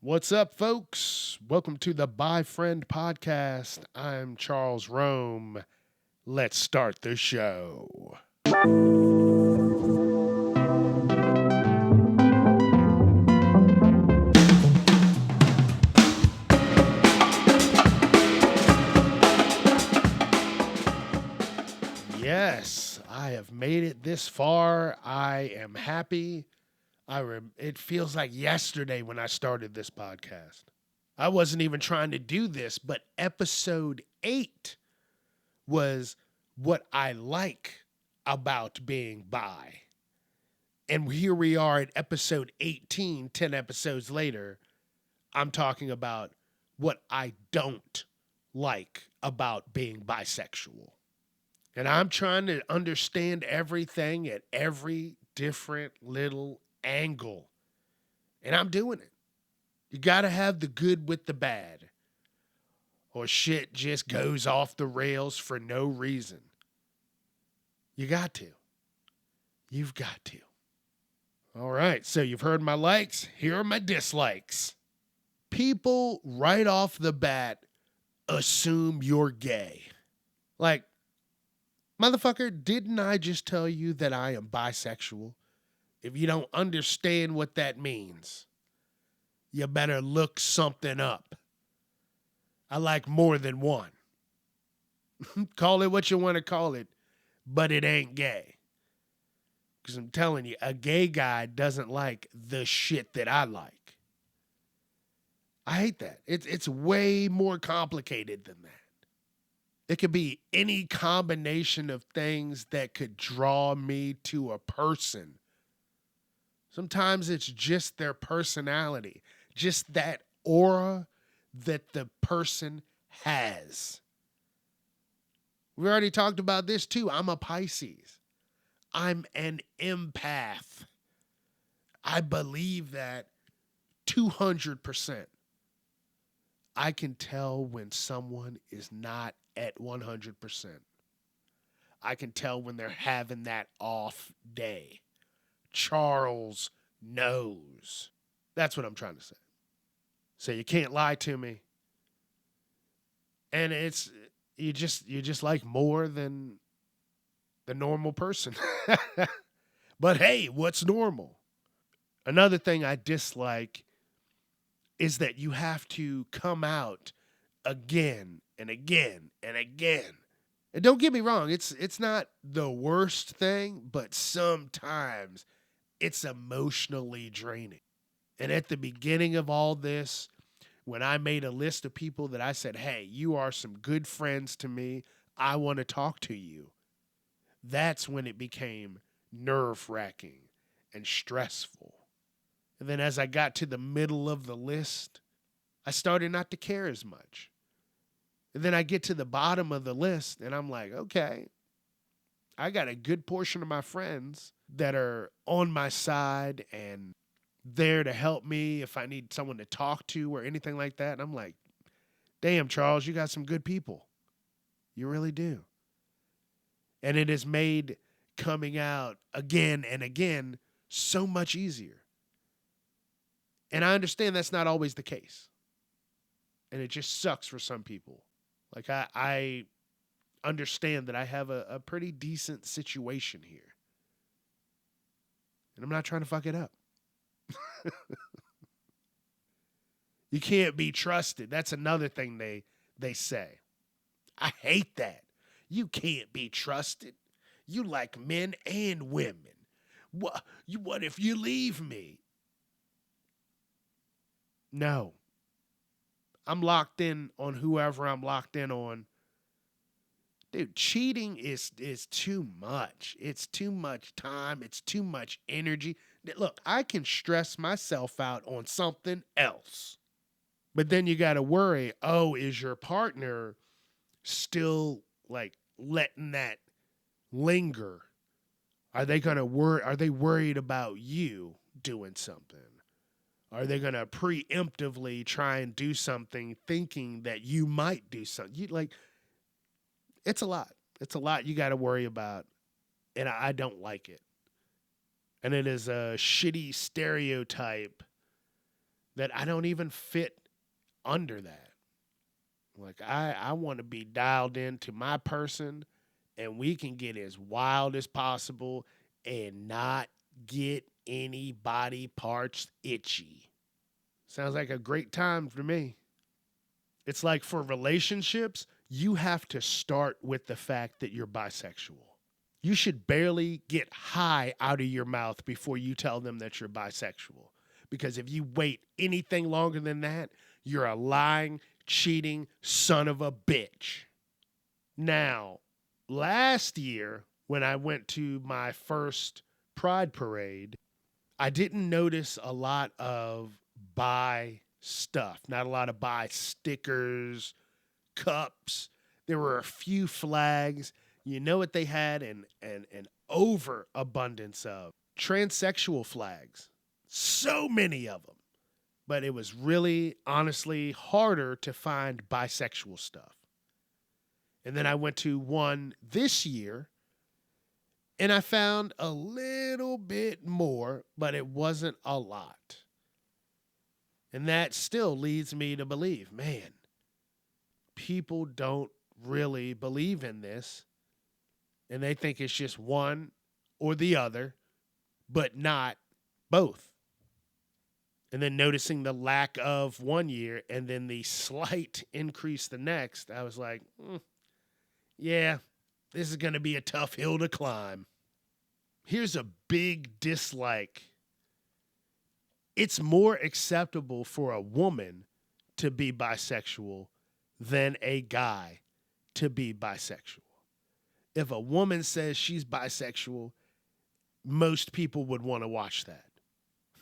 What's up, folks? Welcome to the By Friend podcast. I'm Charles Rome. Let's start the show. Yes, I have made it this far. I am happy. It feels like yesterday when I started this podcast. I wasn't even trying to do this, but episode 8 was what I like about being bi. And here we are at episode 18, 10 episodes later. I'm talking about what I don't like about being bisexual. And I'm trying to understand everything at every different little angle. And I'm doing it. You got to have the good with the bad, or shit just goes off the rails for no reason. You got to. You've got to. All right, so you've heard my likes. Here are my dislikes. People right off the bat assume you're gay. Like, motherfucker, didn't I just tell you that I am bisexual? If you don't understand what that means, you better look something up. I like more than one. Call it what you want to call it, but it ain't gay. Because I'm telling you, a gay guy doesn't like the shit that I like. I hate that. It's way more complicated than that. It could be any combination of things that could draw me to a person. Sometimes it's just their personality, just that aura that the person has. We already talked about this too. I'm a Pisces. I'm an empath. I believe that 200%. I can tell when someone is not at 100%. I can tell when they're having that off day. Charles knows. That's what I'm trying to say. So you can't lie to me. And you just like more than the normal person. But hey, what's normal? Another thing I dislike is that you have to come out again and again and again. And don't get me wrong, it's not the worst thing, but sometimes it's emotionally draining. And at the beginning of all this, when I made a list of people that I said, hey, you are some good friends to me, I want to talk to you, that's when it became nerve-wracking and stressful. And then as I got to the middle of the list, I started not to care as much. And then I get to the bottom of the list and I'm like, okay, I got a good portion of my friends that are on my side and there to help me if I need someone to talk to or anything like that. And I'm like, damn, Charles, you got some good people. You really do. And it has made coming out again and again so much easier. And I understand that's not always the case. And it just sucks for some people. Like I understand that I have a pretty decent situation here. And I'm not trying to fuck it up. You can't be trusted. That's another thing they say. I hate that. You can't be trusted. You like men and women. What if you leave me? No. I'm locked in on whoever I'm locked in on. Dude, cheating is too much. It's too much time. It's too much energy. Look, I can stress myself out on something else. But then you got to worry, oh, is your partner still like letting that linger? Are they going to are they worried about you doing something? Are they going to preemptively try and do something thinking that you might do something? It's a lot. It's a lot you got to worry about. And I don't like it. And it is a shitty stereotype that I don't even fit under that. Like I want to be dialed into my person and we can get as wild as possible and not get any body parts itchy. Sounds like a great time for me. It's like for relationships, you have to start with the fact that you're bisexual. You should barely get high out of your mouth before you tell them that you're bisexual. Because if you wait anything longer than that, you're a lying, cheating son of a bitch. Now, last year, when I went to my first Pride parade, I didn't notice a lot of bi stuff, not a lot of bi stickers, cups. There were a few flags. You know what they had? An overabundance of transsexual flags. So many of them. But it was really, honestly, harder to find bisexual stuff. And then I went to one this year and I found a little bit more, but it wasn't a lot. And that still leads me to believe, man, people don't really believe in this. And they think it's just one or the other, but not both. And then noticing the lack of one year and then the slight increase the next, I was like, yeah, this is going to be a tough hill to climb. Here's a big dislike. It's more acceptable for a woman to be bisexual than a guy to be bisexual. If a woman says she's bisexual, most people would want to watch that.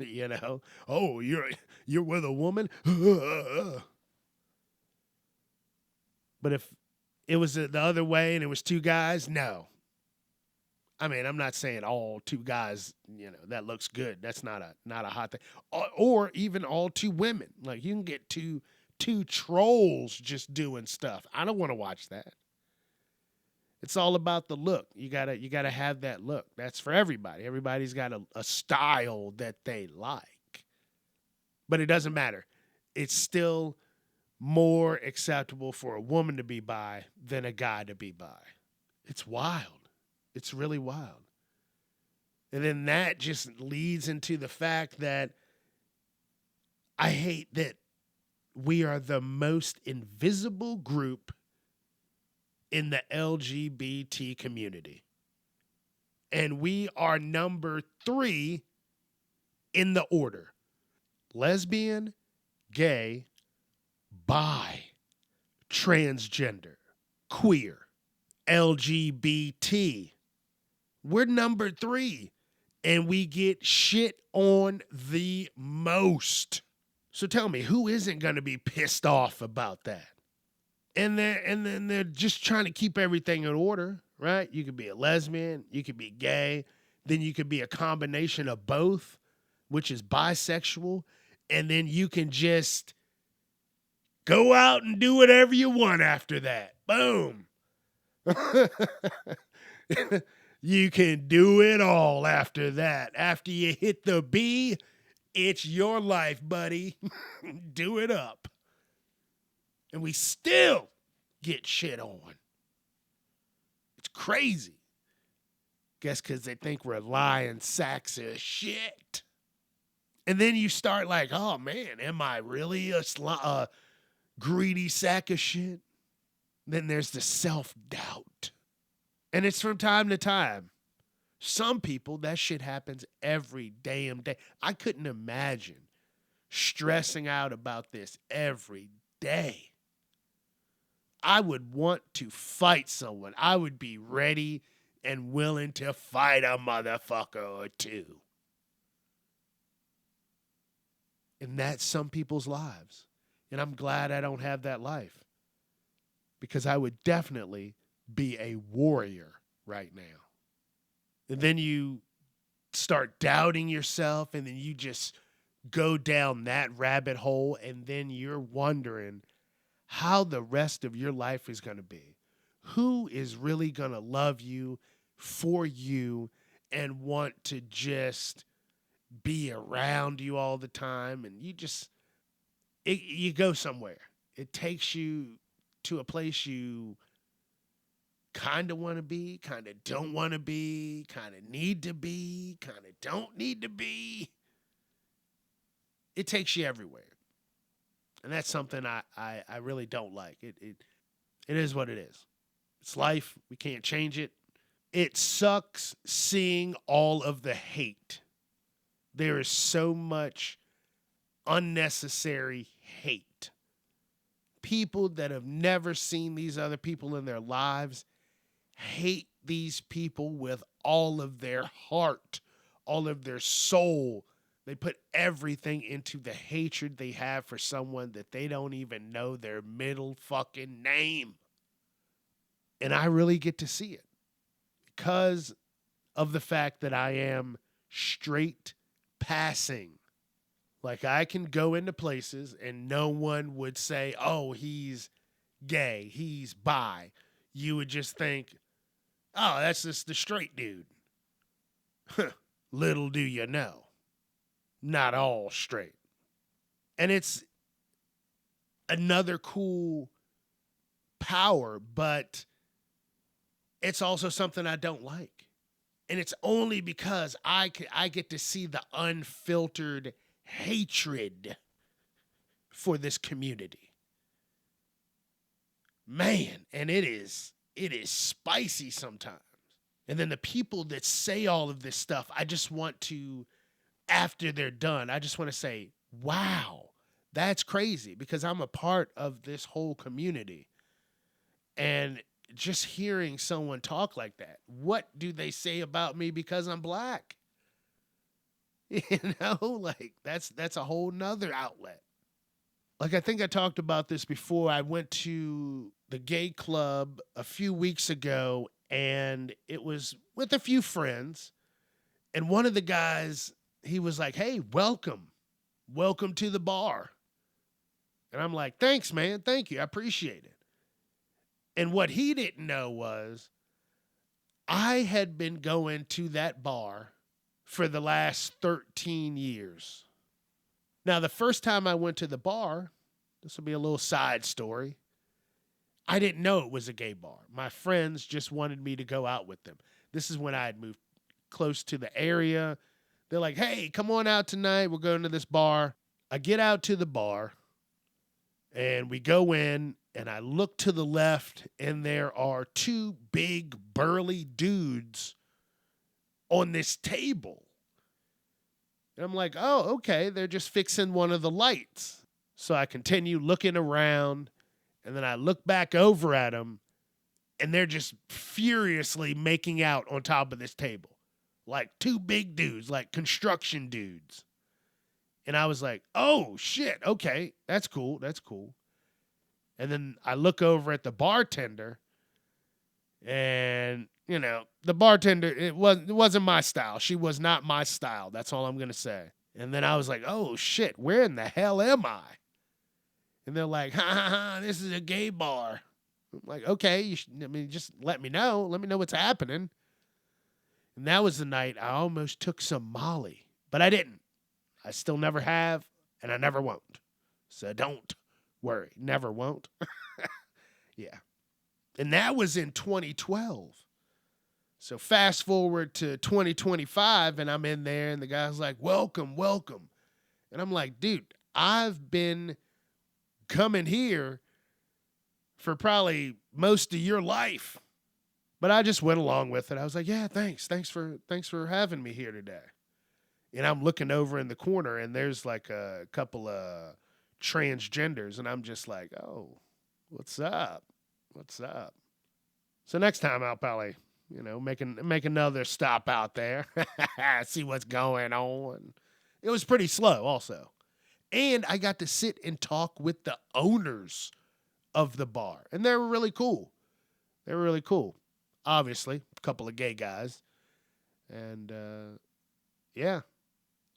You know, oh, you're with a woman. But if it was the other way and it was two guys, no. I mean, I'm not saying all two guys, that looks good. That's not a hot thing. Or even all two women. Like you can get two trolls just doing stuff. I don't want to watch that. It's all about the look. You gotta have that look. That's for everybody. Everybody's got a style that they like. But it doesn't matter. It's still more acceptable for a woman to be bi than a guy to be bi. It's wild. It's really wild. And then that just leads into the fact that I hate that we are the most invisible group in the LGBT community. And we are number 3 in the order. Lesbian, gay, bi, transgender, queer, LGBT. We're number 3. And we get shit on the most. So tell me, who isn't going to be pissed off about that? And then they're just trying to keep everything in order, right? You could be a lesbian, you could be gay, then you could be a combination of both, which is bisexual, and then you can just go out and do whatever you want after that. Boom. You can do it all after that. After you hit the B, it's your life, buddy. Do it up. And we still get shit on. It's crazy. Guess because they think we're lying sacks of shit. And then you start like, oh man, am I really a greedy sack of shit? Then there's the self-doubt. And it's from time to time. Some people, that shit happens every damn day. I couldn't imagine stressing out about this every day. I would want to fight someone. I would be ready and willing to fight a motherfucker or two. And that's some people's lives. And I'm glad I don't have that life. Because I would definitely be a warrior right now. And then you start doubting yourself, and then you just go down that rabbit hole, and then you're wondering how the rest of your life is going to be. Who is really going to love you, for you, and want to just be around you all the time? And you just you go somewhere. It takes you to a place you kind of want to be, kind of don't want to be, kind of need to be, kind of don't need to be. It takes you everywhere. And that's something I really don't like. It is what it is. It's life. We can't change it. It sucks seeing all of the hate. There is so much unnecessary hate. People that have never seen these other people in their lives hate these people with all of their heart, all of their soul. They put everything into the hatred they have for someone that they don't even know their middle fucking name. And I really get to see it because of the fact that I am straight passing. Like, I can go into places and no one would say, oh, he's gay, he's bi. You would just think, oh, that's just the straight dude. Little do you know, not all straight. And it's another cool power, but it's also something I don't like. And it's only because I get to see the unfiltered hatred for this community. Man, and it is spicy sometimes. And then the people that say all of this stuff, I just want to, after they're done, I just want to say, wow, that's crazy, because I'm a part of this whole community. And just hearing someone talk like that, what do they say about me because I'm black? You know, like that's a whole nother outlet. Like, I think I talked about this before. I went to the gay club a few weeks ago, and it was with a few friends. And one of the guys, he was like, hey, welcome to the bar. And I'm like, thanks, man. Thank you. I appreciate it. And what he didn't know was I had been going to that bar for the last 13 years. Now, the first time I went to the bar, this will be a little side story, I didn't know it was a gay bar. My friends just wanted me to go out with them. This is when I had moved close to the area. They're like, hey, come on out tonight. We're going to this bar. I get out to the bar, and we go in, and I look to the left, and there are two big, burly dudes on this table. And I'm like, oh, okay, they're just fixing one of the lights. So I continue looking around, and then I look back over at them, and they're just furiously making out on top of this table. Like two big dudes, like construction dudes. And I was like, oh, shit, okay, that's cool. And then I look over at the bartender, and, you know, the bartender, it wasn't my style. She was not my style. That's all I'm going to say. And then I was like, oh, shit, where in the hell am I? And they're like, ha, ha, ha, this is a gay bar. I'm like, okay, just let me know. Let me know what's happening. And that was the night I almost took some Molly, but I didn't. I still never have, and I never won't. So don't worry. Never won't. Yeah. And that was in 2012. So fast forward to 2025, and I'm in there, and the guy's like, welcome. And I'm like, dude, I've been coming here for probably most of your life. But I just went along with it. I was like, yeah, thanks for having me here today. And I'm looking over in the corner, and there's like a couple of transgenders, and I'm just like, oh, what's up? So next time I'll probably, make another stop out there, see what's going on. It was pretty slow also. And I got to sit and talk with the owners of the bar, and they were really cool. Obviously, a couple of gay guys. And, yeah,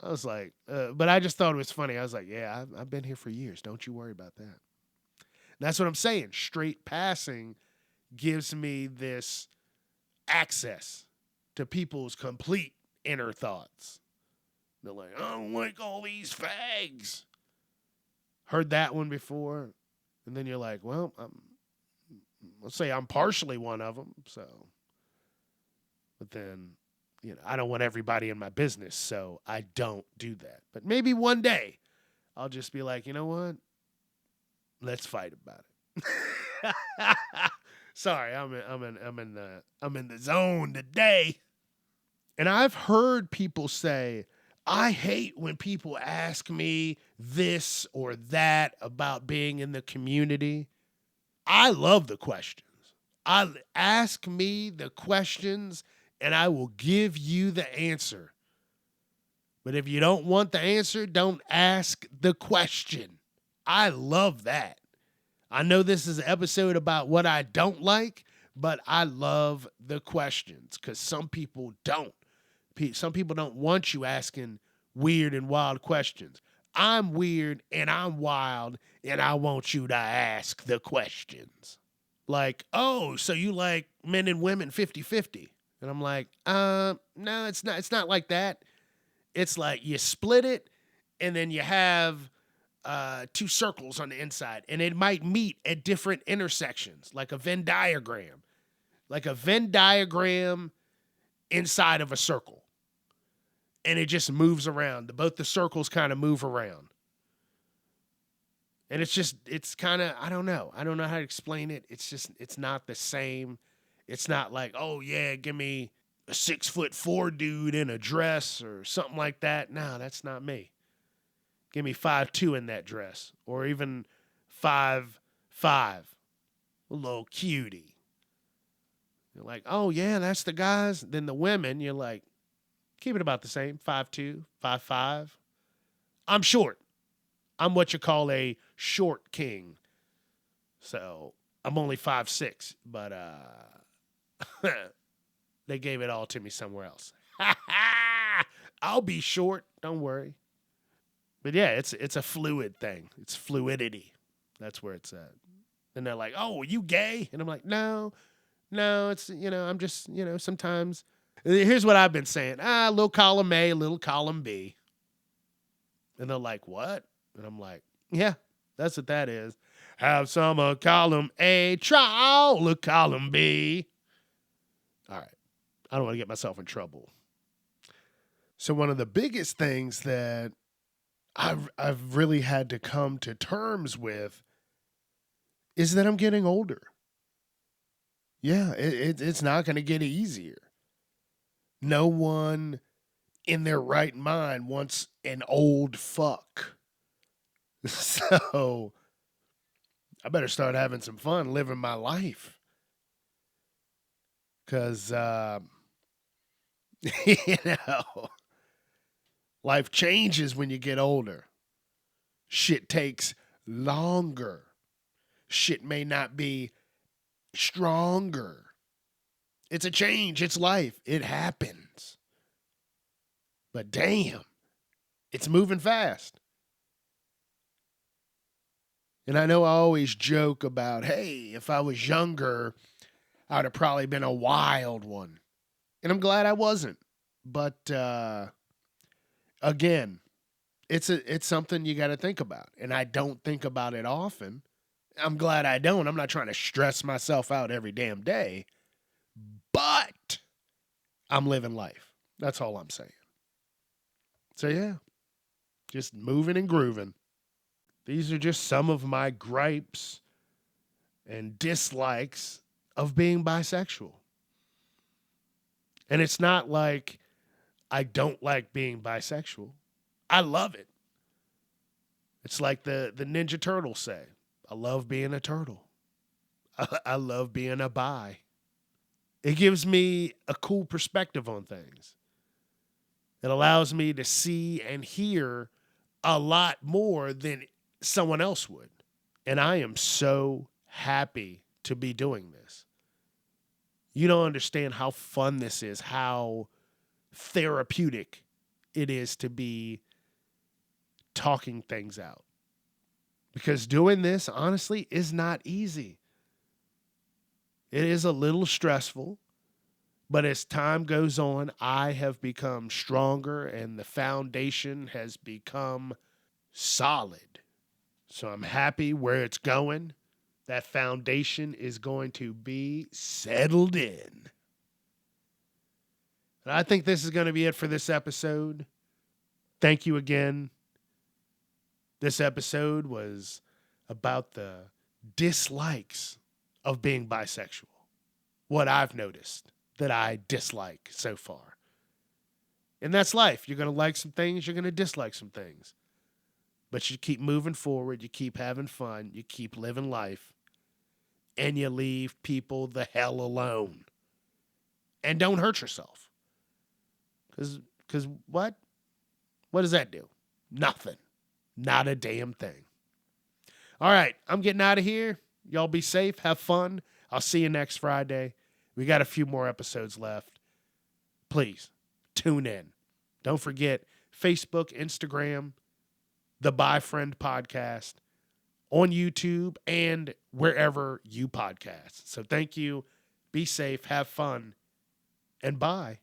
I was like, but I just thought it was funny. I was like, yeah, I've been here for years. Don't you worry about that. And that's what I'm saying. Straight passing gives me this access to people's complete inner thoughts. They're like, I don't like all these fags. heard that one before. And then you're like, well, let's say I'm partially one of them. So, but then, I don't want everybody in my business. So I don't do that. But maybe one day I'll just be like, you know what? Let's fight about it. Sorry, I'm in the zone today. And I've heard people say, I hate when people ask me this or that about being in the community. I love the questions. Ask me the questions and I will give you the answer. But if you don't want the answer, don't ask the question. I love that. I know this is an episode about what I don't like, but I love the questions because some people don't. Some people don't want you asking weird and wild questions. I'm weird and I'm wild, and I want you to ask the questions. Like, oh, so you like men and women 50-50. And I'm like, no, it's not like that. It's like you split it and then you have two circles on the inside, and it might meet at different intersections, like a Venn diagram. Like a Venn diagram inside of a circle. And it just moves around. Both the circles kind of move around. And it's kind of, I don't know. I don't know how to explain it. It's not the same. It's not like, oh yeah, give me a 6'4" dude in a dress or something like that. No, that's not me. Give me 5'2" in that dress, or even 5'5", a little cutie. You're like, oh yeah, that's the guys. Then the women, you're like, keep it about the same, 5'2", 5'5". I'm short. I'm what you call a short king. So I'm only 5'6", but they gave it all to me somewhere else. I'll be short. Don't worry. But yeah, it's a fluid thing. It's fluidity. That's where it's at. And they're like, oh, are you gay? And I'm like, no, it's, I'm just, sometimes. Here's what I've been saying. Little column A, little column B. And they're like, what? And I'm like, yeah, that's what that is. Have some column A, try all of column B. All right. I don't want to get myself in trouble. So one of the biggest things that I've really had to come to terms with is that I'm getting older. Yeah, it's not going to get easier. No one in their right mind wants an old fuck. So I better start having some fun living my life. Because, life changes when you get older. Shit takes longer. Shit may not be stronger. It's a change. It's life. It happens. But damn, it's moving fast. And I know I always joke about, hey, if I was younger, I would have probably been a wild one. And I'm glad I wasn't. But again, it's something you got to think about. And I don't think about it often. I'm glad I don't. I'm not trying to stress myself out every damn day. But I'm living life. That's all I'm saying. So yeah, just moving and grooving. These are just some of my gripes and dislikes of being bisexual. And it's not like I don't like being bisexual. I love it. It's like the Ninja Turtles say, I love being a turtle. I love being a bi. It gives me a cool perspective on things. It allows me to see and hear a lot more than someone else would. And I am so happy to be doing this. You don't understand how fun this is, how therapeutic it is to be talking things out. Because doing this, honestly, is not easy. It is a little stressful, but as time goes on, I have become stronger and the foundation has become solid. So I'm happy where it's going. That foundation is going to be settled in. And I think this is going to be it for this episode. Thank you again. This episode was about the dislikes of being bisexual. What I've noticed that I dislike so far. And that's life. You're going to like some things, you're going to dislike some things. But you keep moving forward, you keep having fun, you keep living life, and you leave people the hell alone. And don't hurt yourself. Because what? What does that do? Nothing. Not a damn thing. All right, I'm getting out of here. Y'all be safe. Have fun. I'll see you next Friday. We got a few more episodes left. Please, tune in. Don't forget Facebook, Instagram, the Bi Friend Podcast, on YouTube, and wherever you podcast. So thank you. Be safe. Have fun. And bye.